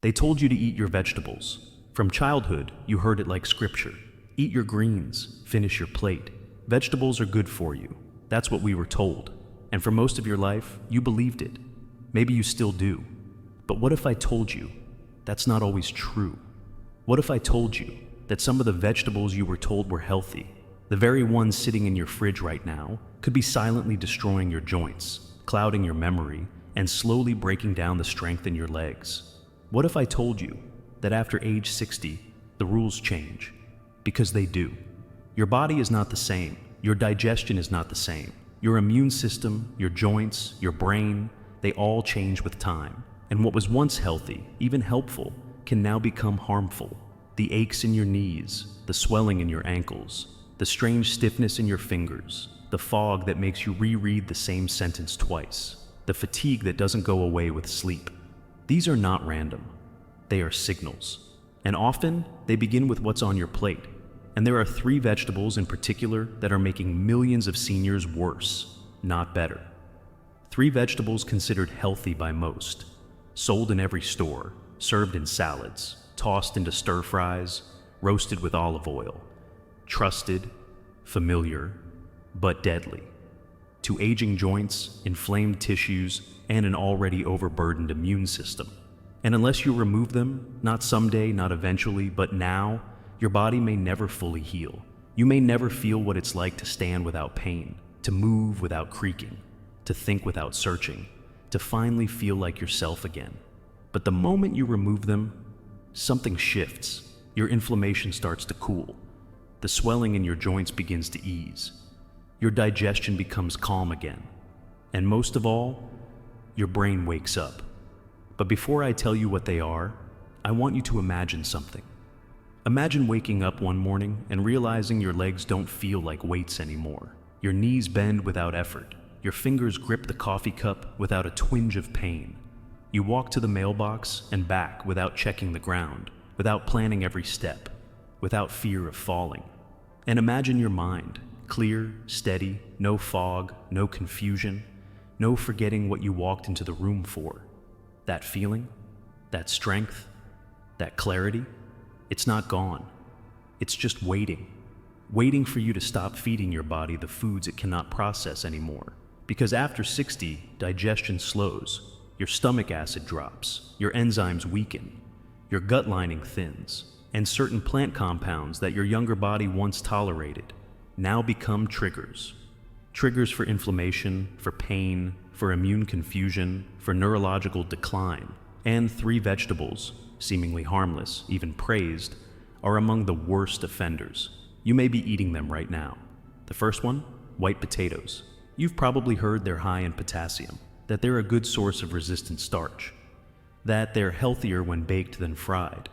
They told you to eat your vegetables. From childhood, you heard it like scripture. Eat your greens, finish your plate. Vegetables are good for you. That's what we were told. And for most of your life, you believed it. Maybe you still do. But what if I told you that's not always true? What if I told you that some of the vegetables you were told were healthy, the very ones sitting in your fridge right now, could be silently destroying your joints, clouding your memory, and slowly breaking down the strength in your legs? What if I told you that after age 60, the rules change? Because they do. Your body is not the same. Your digestion is not the same. Your immune system, your joints, your brain, they all change with time. And what was once healthy, even helpful, can now become harmful. The aches in your knees, the swelling in your ankles, the strange stiffness in your fingers, the fog that makes you reread the same sentence twice, the fatigue that doesn't go away with sleep. These are not random. They are signals. And often, they begin with what's on your plate. And there are 3 vegetables in particular that are making millions of seniors worse, not better. 3 vegetables considered healthy by most, sold in every store, served in salads, tossed into stir fries, roasted with olive oil. Trusted, familiar, but deadly. To aging joints, inflamed tissues, and an already overburdened immune system. And unless you remove them, not someday, not eventually, but now, your body may never fully heal. You may never feel what it's like to stand without pain, to move without creaking, to think without searching, to finally feel like yourself again. But the moment you remove them, something shifts. Your inflammation starts to cool. The swelling in your joints begins to ease. Your digestion becomes calm again. And most of all, your brain wakes up. But before I tell you what they are, I want you to imagine something. Imagine waking up one morning and realizing your legs don't feel like weights anymore. Your knees bend without effort. Your fingers grip the coffee cup without a twinge of pain. You walk to the mailbox and back without checking the ground, without planning every step, without fear of falling. And imagine your mind, clear, steady, no fog, no confusion, no forgetting what you walked into the room for. That feeling, that strength, that clarity, it's not gone. It's just waiting for you to stop feeding your body the foods it cannot process anymore. Because after 60, digestion slows, your stomach acid drops, your enzymes weaken, your gut lining thins, and certain plant compounds that your younger body once tolerated now become triggers. Triggers for inflammation, for pain, for immune confusion, for neurological decline. And 3 vegetables, seemingly harmless, even praised, are among the worst offenders. You may be eating them right now. The first one, white potatoes. You've probably heard they're high in potassium, that they're a good source of resistant starch, that they're healthier when baked than fried.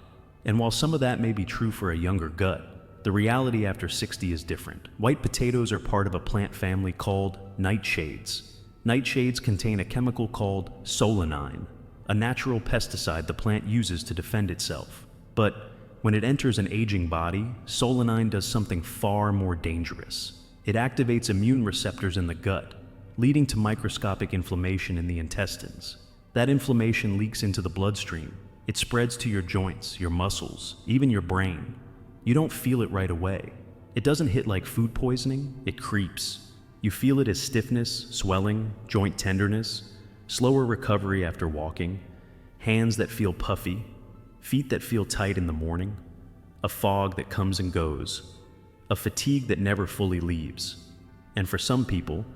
And while some of that may be true for a younger gut, the reality after 60 is different. White potatoes are part of a plant family called nightshades. Nightshades contain a chemical called solanine, a natural pesticide the plant uses to defend itself. But when it enters an aging body, solanine does something far more dangerous. It activates immune receptors in the gut, leading to microscopic inflammation in the intestines. That inflammation leaks into the bloodstream. It spreads to your joints, your muscles, even your brain. You don't feel it right away. It doesn't hit like food poisoning, it creeps. You feel it as stiffness, swelling, joint tenderness, slower recovery after walking, hands that feel puffy, feet that feel tight in the morning, a fog that comes and goes, a fatigue that never fully leaves. And for some people,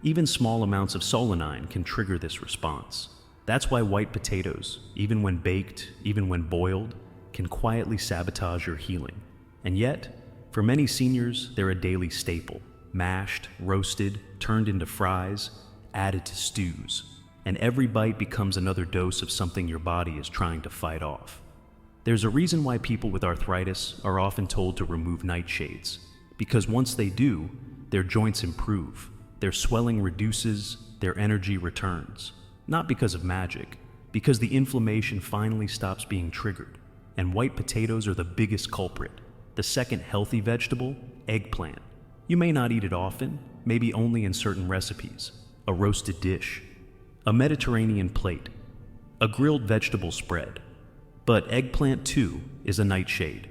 even small amounts of solanine can trigger this response. That's why white potatoes, even when baked, even when boiled, can quietly sabotage your healing. And yet, for many seniors, they're a daily staple. Mashed, roasted, turned into fries, added to stews. And every bite becomes another dose of something your body is trying to fight off. There's a reason why people with arthritis are often told to remove nightshades. Because once they do, their joints improve, their swelling reduces, their energy returns. Not because of magic, because the inflammation finally stops being triggered. And white potatoes are the biggest culprit. The second healthy vegetable, eggplant. You may not eat it often, maybe only in certain recipes. A roasted dish, a Mediterranean plate, a grilled vegetable spread. But eggplant too is a nightshade.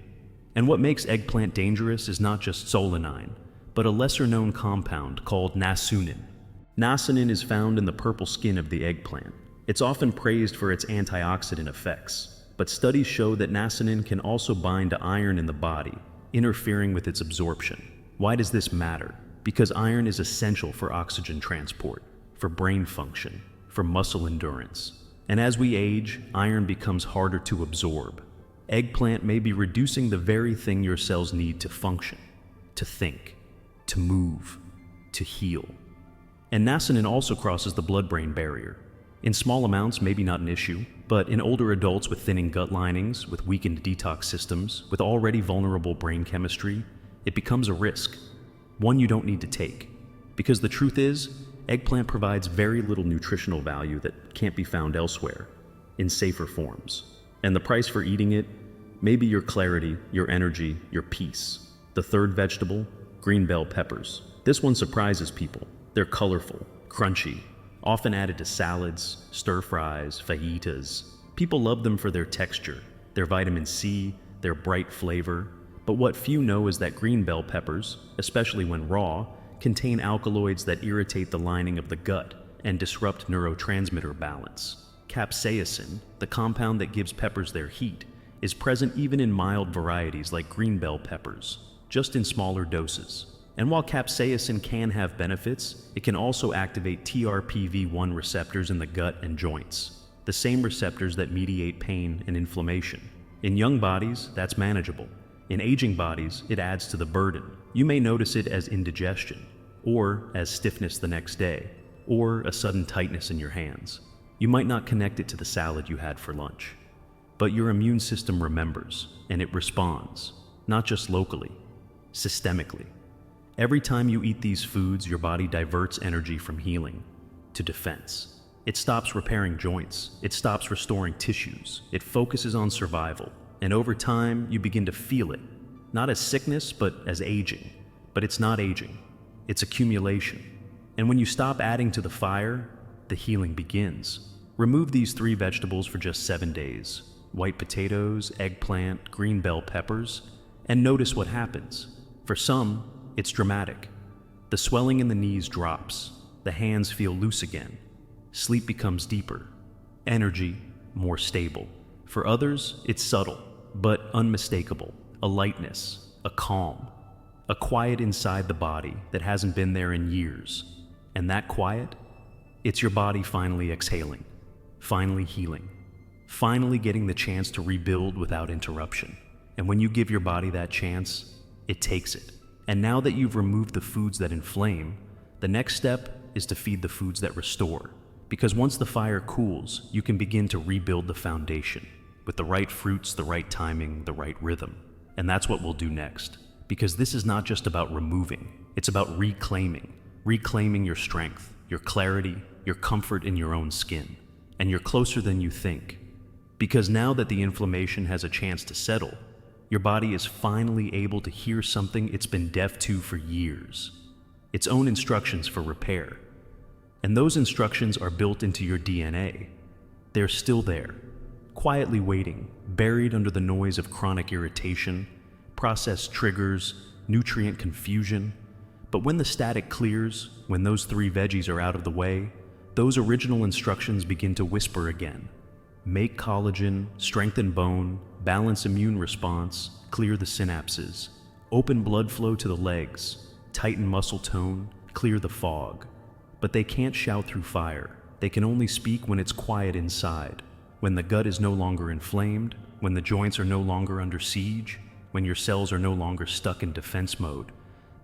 And what makes eggplant dangerous is not just solanine, but a lesser-known compound called nasonin. Nasonin is found in the purple skin of the eggplant. It's often praised for its antioxidant effects, but studies show that nasonin can also bind to iron in the body, interfering with its absorption. Why does this matter? Because iron is essential for oxygen transport, for brain function, for muscle endurance. And as we age, iron becomes harder to absorb. Eggplant may be reducing the very thing your cells need to function, to think, to move, to heal. And nasonin also crosses the blood-brain barrier. In small amounts, maybe not an issue, but in older adults with thinning gut linings, with weakened detox systems, with already vulnerable brain chemistry, it becomes a risk, one you don't need to take. Because the truth is, eggplant provides very little nutritional value that can't be found elsewhere, in safer forms. And the price for eating it may be your clarity, your energy, your peace. The third vegetable, green bell peppers. This one surprises people. They're colorful, crunchy, often added to salads, stir-fries, fajitas. People love them for their texture, their vitamin C, their bright flavor. But what few know is that green bell peppers, especially when raw, contain alkaloids that irritate the lining of the gut and disrupt neurotransmitter balance. Capsaicin, the compound that gives peppers their heat, is present even in mild varieties like green bell peppers, just in smaller doses. And while capsaicin can have benefits, it can also activate TRPV1 receptors in the gut and joints, the same receptors that mediate pain and inflammation. In young bodies, that's manageable. In aging bodies, it adds to the burden. You may notice it as indigestion, or as stiffness the next day, or a sudden tightness in your hands. You might not connect it to the salad you had for lunch. But your immune system remembers, and it responds, not just locally, systemically. Every time you eat these foods, your body diverts energy from healing to defense. It stops repairing joints. It stops restoring tissues. It focuses on survival. And over time, you begin to feel it, not as sickness, but as aging. But it's not aging. It's accumulation. And when you stop adding to the fire, the healing begins. Remove these 3 vegetables for just 7 days. White potatoes, eggplant, green bell peppers, and notice what happens. For some, it's dramatic. The swelling in the knees drops. The hands feel loose again. Sleep becomes deeper. Energy more stable. For others, it's subtle, but unmistakable. A lightness, a calm, a quiet inside the body that hasn't been there in years. And that quiet? It's your body finally exhaling, finally healing, finally getting the chance to rebuild without interruption. And when you give your body that chance, it takes it. And now that you've removed the foods that inflame, the next step is to feed the foods that restore. Because once the fire cools, you can begin to rebuild the foundation with the right fruits, the right timing, the right rhythm. And that's what we'll do next. Because this is not just about removing, it's about reclaiming your strength, your clarity, your comfort in your own skin. And you're closer than you think. Because now that the inflammation has a chance to settle, your body is finally able to hear something it's been deaf to for years. Its own instructions for repair. And those instructions are built into your DNA. They're still there, quietly waiting, buried under the noise of chronic irritation, process triggers, nutrient confusion. But when the static clears, when those 3 veggies are out of the way, those original instructions begin to whisper again. Make collagen, strengthen bone, balance immune response, clear the synapses, open blood flow to the legs, tighten muscle tone, clear the fog. But they can't shout through fire. They can only speak when it's quiet inside, when the gut is no longer inflamed, when the joints are no longer under siege, when your cells are no longer stuck in defense mode.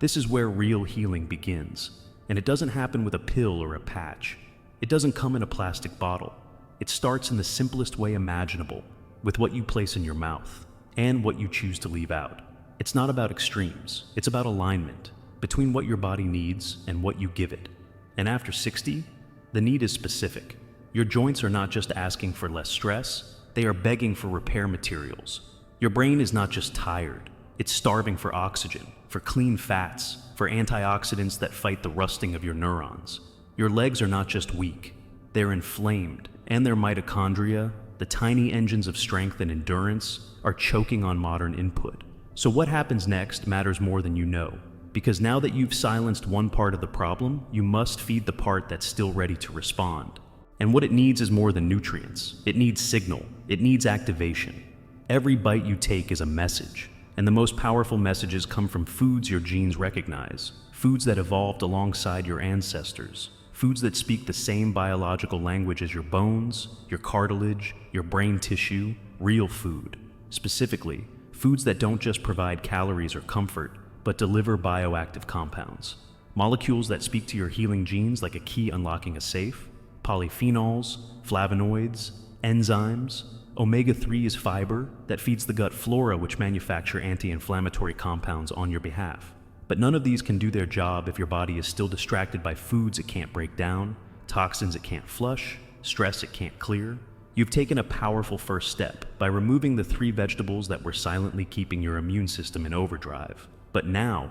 This is where real healing begins. And it doesn't happen with a pill or a patch. It doesn't come in a plastic bottle. It starts in the simplest way imaginable, with what you place in your mouth, and what you choose to leave out. It's not about extremes. It's about alignment between what your body needs and what you give it. And after 60, the need is specific. Your joints are not just asking for less stress, they are begging for repair materials. Your brain is not just tired, it's starving for oxygen, for clean fats, for antioxidants that fight the rusting of your neurons. Your legs are not just weak, they're inflamed, and their mitochondria, the tiny engines of strength and endurance, are choking on modern input. So what happens next matters more than you know, because now that you've silenced one part of the problem, you must feed the part that's still ready to respond. And what it needs is more than nutrients. It needs signal. It needs activation. Every bite you take is a message, and the most powerful messages come from foods your genes recognize, foods that evolved alongside your ancestors, foods that speak the same biological language as your bones, your cartilage, your brain tissue, real food. Specifically, foods that don't just provide calories or comfort, but deliver bioactive compounds. Molecules that speak to your healing genes like a key unlocking a safe, polyphenols, flavonoids, enzymes. Omega-3 is fiber that feeds the gut flora which manufacture anti-inflammatory compounds on your behalf. But none of these can do their job if your body is still distracted by foods it can't break down, toxins it can't flush, stress it can't clear. You've taken a powerful first step by removing the 3 vegetables that were silently keeping your immune system in overdrive. But now,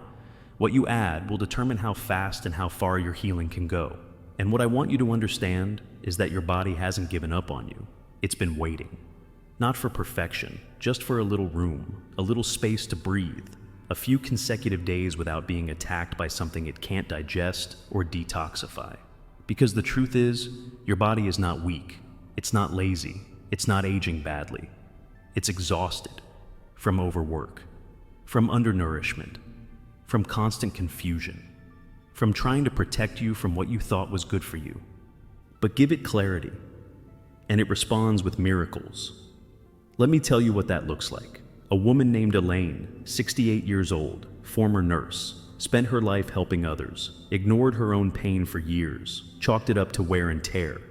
what you add will determine how fast and how far your healing can go. And what I want you to understand is that your body hasn't given up on you. It's been waiting. Not for perfection, just for a little room, a little space to breathe, a few consecutive days without being attacked by something it can't digest or detoxify. Because the truth is, your body is not weak, it's not lazy, it's not aging badly. It's exhausted from overwork, from undernourishment, from constant confusion, from trying to protect you from what you thought was good for you. But give it clarity, and it responds with miracles. Let me tell you what that looks like. A woman named Elaine, 68 years old, former nurse, spent her life helping others, ignored her own pain for years, chalked it up to wear and tear.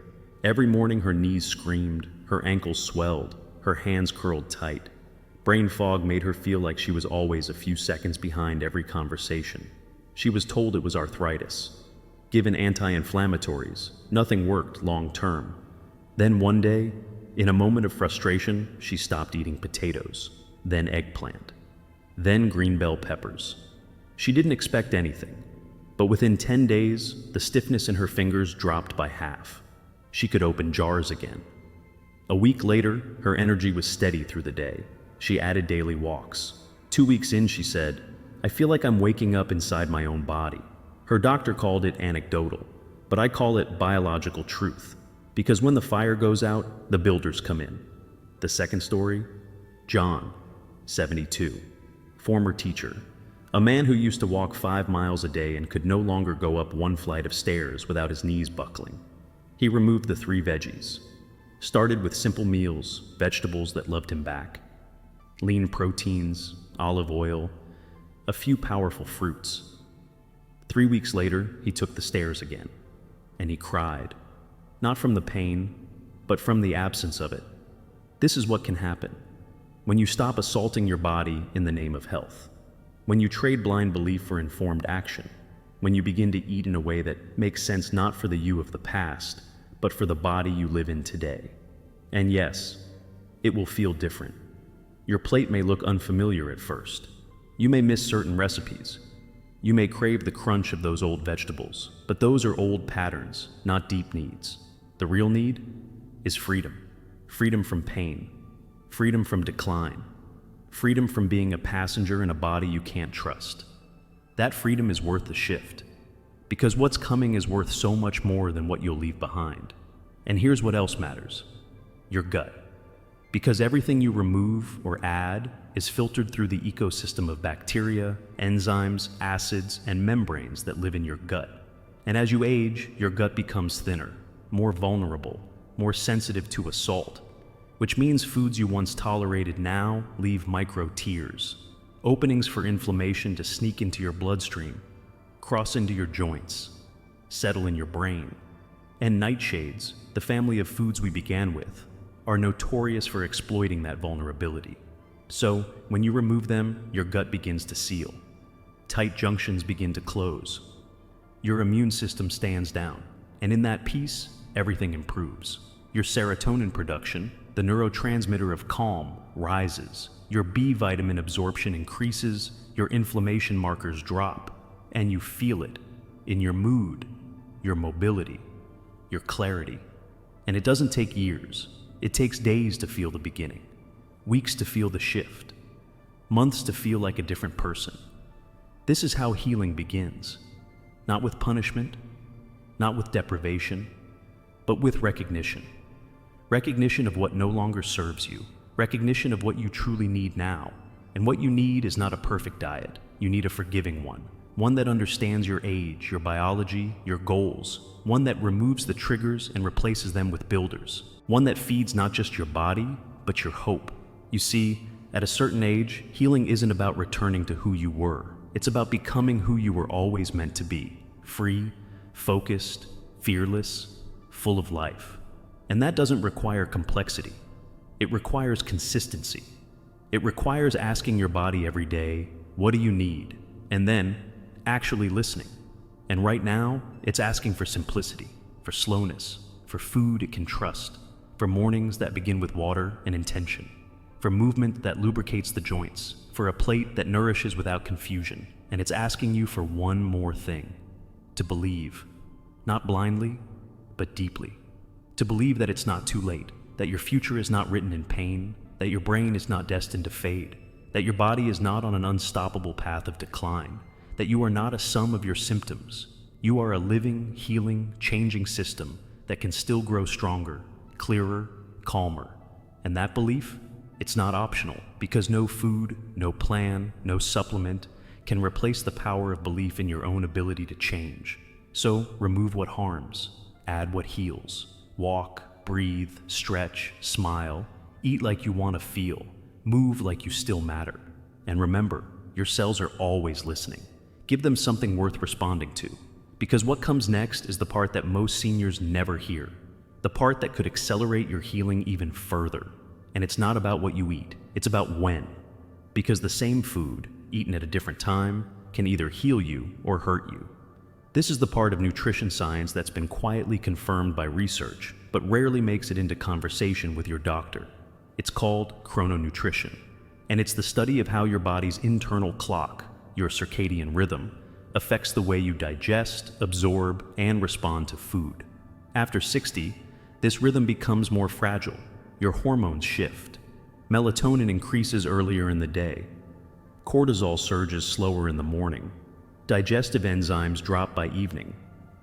Every morning her knees screamed, her ankles swelled, her hands curled tight. Brain fog made her feel like she was always a few seconds behind every conversation. She was told it was arthritis. Given anti-inflammatories, nothing worked long term. Then one day, in a moment of frustration, she stopped eating potatoes, then eggplant, then green bell peppers. She didn't expect anything, but within 10 days, the stiffness in her fingers dropped by half. She could open jars again. A week later, her energy was steady through the day. She added daily walks. 2 weeks in, she said, "I feel like I'm waking up inside my own body." Her doctor called it anecdotal, but I call it biological truth. Because when the fire goes out, the builders come in. The second story, John, 72, former teacher, a man who used to walk 5 miles a day and could no longer go up 1 flight of stairs without his knees buckling. He removed the 3 veggies, started with simple meals, vegetables that loved him back, lean proteins, olive oil, a few powerful fruits. 3 weeks later, he took the stairs again, and he cried. Not from the pain, but from the absence of it. This is what can happen when you stop assaulting your body in the name of health, when you trade blind belief for informed action, when you begin to eat in a way that makes sense not for the you of the past, but for the body you live in today. And yes, it will feel different. Your plate may look unfamiliar at first. You may miss certain recipes. You may crave the crunch of those old vegetables, but those are old patterns, not deep needs. The real need is freedom. Freedom from pain. Freedom from decline. Freedom from being a passenger in a body you can't trust. That freedom is worth the shift, because what's coming is worth so much more than what you'll leave behind. And here's what else matters: your gut. Because everything you remove or add is filtered through the ecosystem of bacteria, enzymes, acids, and membranes that live in your gut. And as you age, your gut becomes thinner, more vulnerable, more sensitive to assault, which means foods you once tolerated now leave micro tears, openings for inflammation to sneak into your bloodstream, cross into your joints, settle in your brain. And nightshades, the family of foods we began with, are notorious for exploiting that vulnerability. So, when you remove them, your gut begins to seal. Tight junctions begin to close. Your immune system stands down, and in that peace, everything improves. Your serotonin production, the neurotransmitter of calm, rises. Your B vitamin absorption increases, your inflammation markers drop, and you feel it in your mood, your mobility, your clarity. And it doesn't take years. It takes days to feel the beginning, weeks to feel the shift, months to feel like a different person. This is how healing begins. Not with punishment, not with deprivation, but with recognition. Recognition of what no longer serves you. Recognition of what you truly need now. And what you need is not a perfect diet. You need a forgiving one. One that understands your age, your biology, your goals. One that removes the triggers and replaces them with builders. One that feeds not just your body, but your hope. You see, at a certain age, healing isn't about returning to who you were. It's about becoming who you were always meant to be. Free, focused, fearless, full of life. And that doesn't require complexity. It requires consistency. It requires asking your body every day, what do you need? And then actually listening. And right now, it's asking for simplicity, for slowness, for food it can trust, for mornings that begin with water and intention, for movement that lubricates the joints, for a plate that nourishes without confusion. And it's asking you for one more thing, to believe, not blindly, but deeply. To believe that it's not too late, that your future is not written in pain, that your brain is not destined to fade, that your body is not on an unstoppable path of decline, that you are not a sum of your symptoms. You are a living, healing, changing system that can still grow stronger, clearer, calmer. And that belief, it's not optional, because no food, no plan, no supplement can replace the power of belief in your own ability to change. So remove what harms, add what heals. Walk, breathe, stretch, smile, eat like you want to feel, move like you still matter. And remember, your cells are always listening. Give them something worth responding to, because what comes next is the part that most seniors never hear, the part that could accelerate your healing even further. And it's not about what you eat, it's about when. Because the same food, eaten at a different time, can either heal you or hurt you. This is the part of nutrition science that's been quietly confirmed by research, but rarely makes it into conversation with your doctor. It's called chrononutrition, and it's the study of how your body's internal clock, your circadian rhythm, affects the way you digest, absorb, and respond to food. After 60, this rhythm becomes more fragile. Your hormones shift. Melatonin increases earlier in the day. Cortisol surges slower in the morning. Digestive enzymes drop by evening.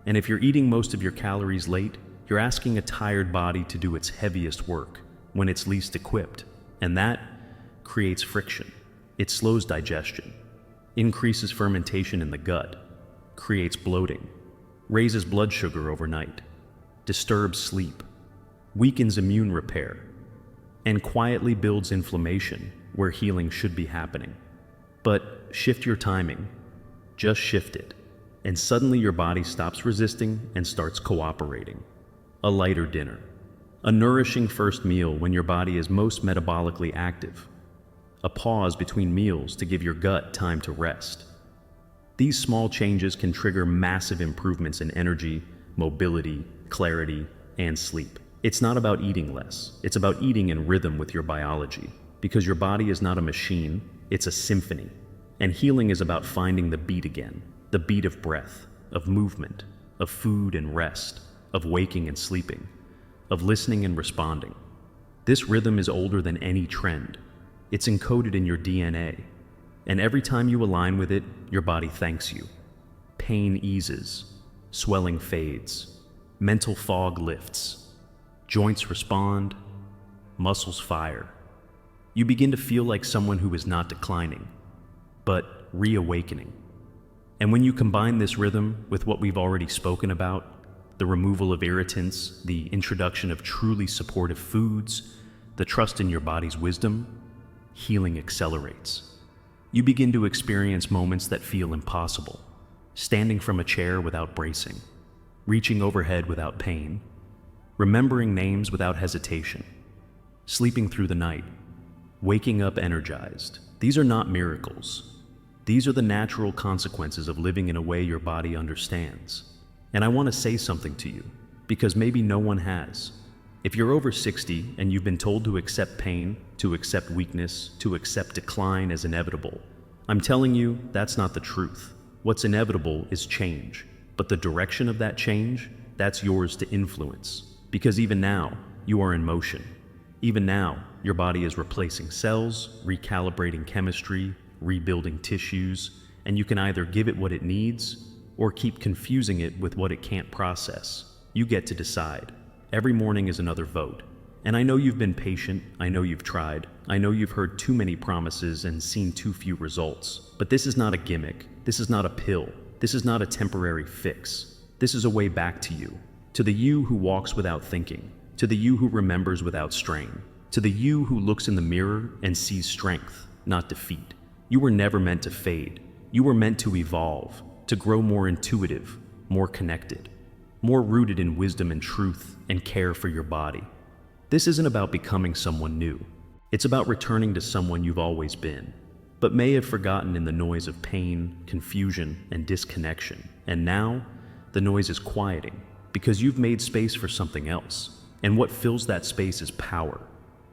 And if you're eating most of your calories late, you're asking a tired body to do its heaviest work when it's least equipped. And that creates friction. It slows digestion, increases fermentation in the gut, creates bloating, raises blood sugar overnight, disturbs sleep, weakens immune repair, and quietly builds inflammation where healing should be happening. But shift your timing. Just shift it, and suddenly your body stops resisting and starts cooperating. A lighter dinner. A nourishing first meal when your body is most metabolically active. A pause between meals to give your gut time to rest. These small changes can trigger massive improvements in energy, mobility, clarity, and sleep. It's not about eating less. It's about eating in rhythm with your biology, because your body is not a machine, it's a symphony. And healing is about finding the beat again, the beat of breath, of movement, of food and rest, of waking and sleeping, of listening and responding. This rhythm is older than any trend. It's encoded in your DNA. And every time you align with it, your body thanks you. Pain eases, swelling fades, mental fog lifts, joints respond, muscles fire. You begin to feel like someone who is not declining, but reawakening. And when you combine this rhythm with what we've already spoken about, the removal of irritants, the introduction of truly supportive foods, the trust in your body's wisdom, healing accelerates. You begin to experience moments that feel impossible, standing from a chair without bracing, reaching overhead without pain, remembering names without hesitation, sleeping through the night, waking up energized. These are not miracles. These are the natural consequences of living in a way your body understands. And I want to say something to you, because maybe no one has. If you're over 60 and you've been told to accept pain, to accept weakness, to accept decline as inevitable, I'm telling you that's not the truth. What's inevitable is change, but the direction of that change, that's yours to influence. Because even now, you are in motion. Even now, your body is replacing cells, recalibrating chemistry, rebuilding tissues, and you can either give it what it needs or keep confusing it with what it can't process. You get to decide. Every morning is another vote. And I know you've been patient, I know you've tried, I know you've heard too many promises and seen too few results. But this is not a gimmick, this is not a pill, this is not a temporary fix. This is a way back to you. To the you who walks without thinking, to the you who remembers without strain, to the you who looks in the mirror and sees strength, not defeat. You were never meant to fade. You were meant to evolve, to grow more intuitive, more connected, more rooted in wisdom and truth and care for your body. This isn't about becoming someone new. It's about returning to someone you've always been, but may have forgotten in the noise of pain, confusion, and disconnection. And now, the noise is quieting because you've made space for something else. And what fills that space is power.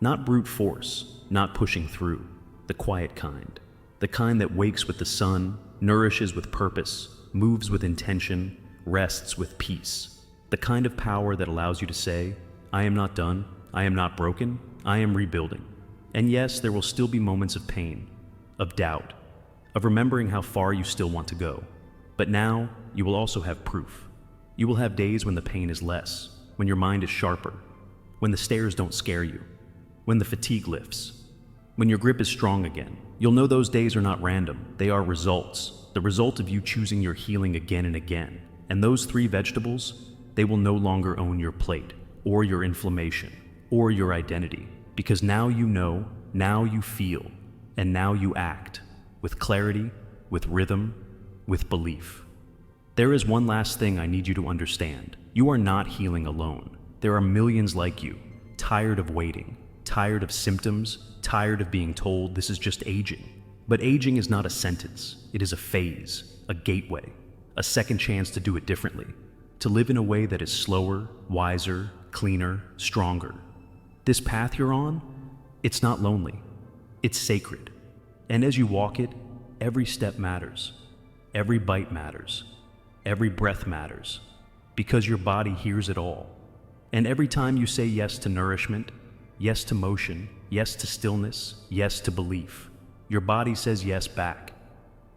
Not brute force, not pushing through, the quiet kind. The kind that wakes with the sun, nourishes with purpose, moves with intention, rests with peace. The kind of power that allows you to say, I am not done, I am not broken, I am rebuilding. And yes, there will still be moments of pain, of doubt, of remembering how far you still want to go. But now, you will also have proof. You will have days when the pain is less, when your mind is sharper, when the stairs don't scare you, when the fatigue lifts, when your grip is strong again. You'll know those days are not random, they are results, the result of you choosing your healing again and again. And those 3 vegetables, they will no longer own your plate, or your inflammation, or your identity, because now you know, now you feel, and now you act, with clarity, with rhythm, with belief. There is one last thing I need you to understand. You are not healing alone. There are millions like you, tired of waiting, tired of symptoms, tired of being told this is just aging. But aging is not a sentence, it is a phase, a gateway, a second chance to do it differently, to live in a way that is slower, wiser, cleaner, stronger. This path you're on, it's not lonely, it's sacred. And as you walk it, every step matters, every bite matters, every breath matters, because your body hears it all. And every time you say yes to nourishment, yes to motion, yes to stillness, yes to belief, your body says yes back.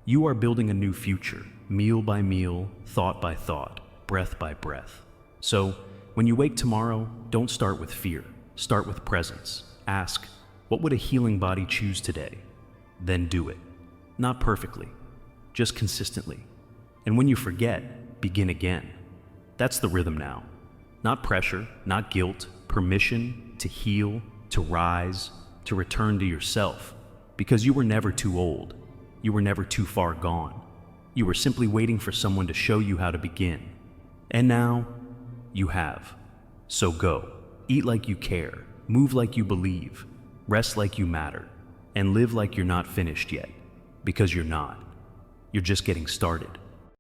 You are building a new future, meal by meal, thought by thought, breath by breath. So, when you wake tomorrow, don't start with fear. Start with presence. Ask, what would a healing body choose today? Then do it. Not perfectly, just consistently. And when you forget, begin again. That's the rhythm now. Not pressure, not guilt, permission to heal, to rise, to return to yourself. Because you were never too old. You were never too far gone. You were simply waiting for someone to show you how to begin. And now, you have. So go. Eat like you care, move like you believe, rest like you matter, and live like you're not finished yet. Because you're not. You're just getting started.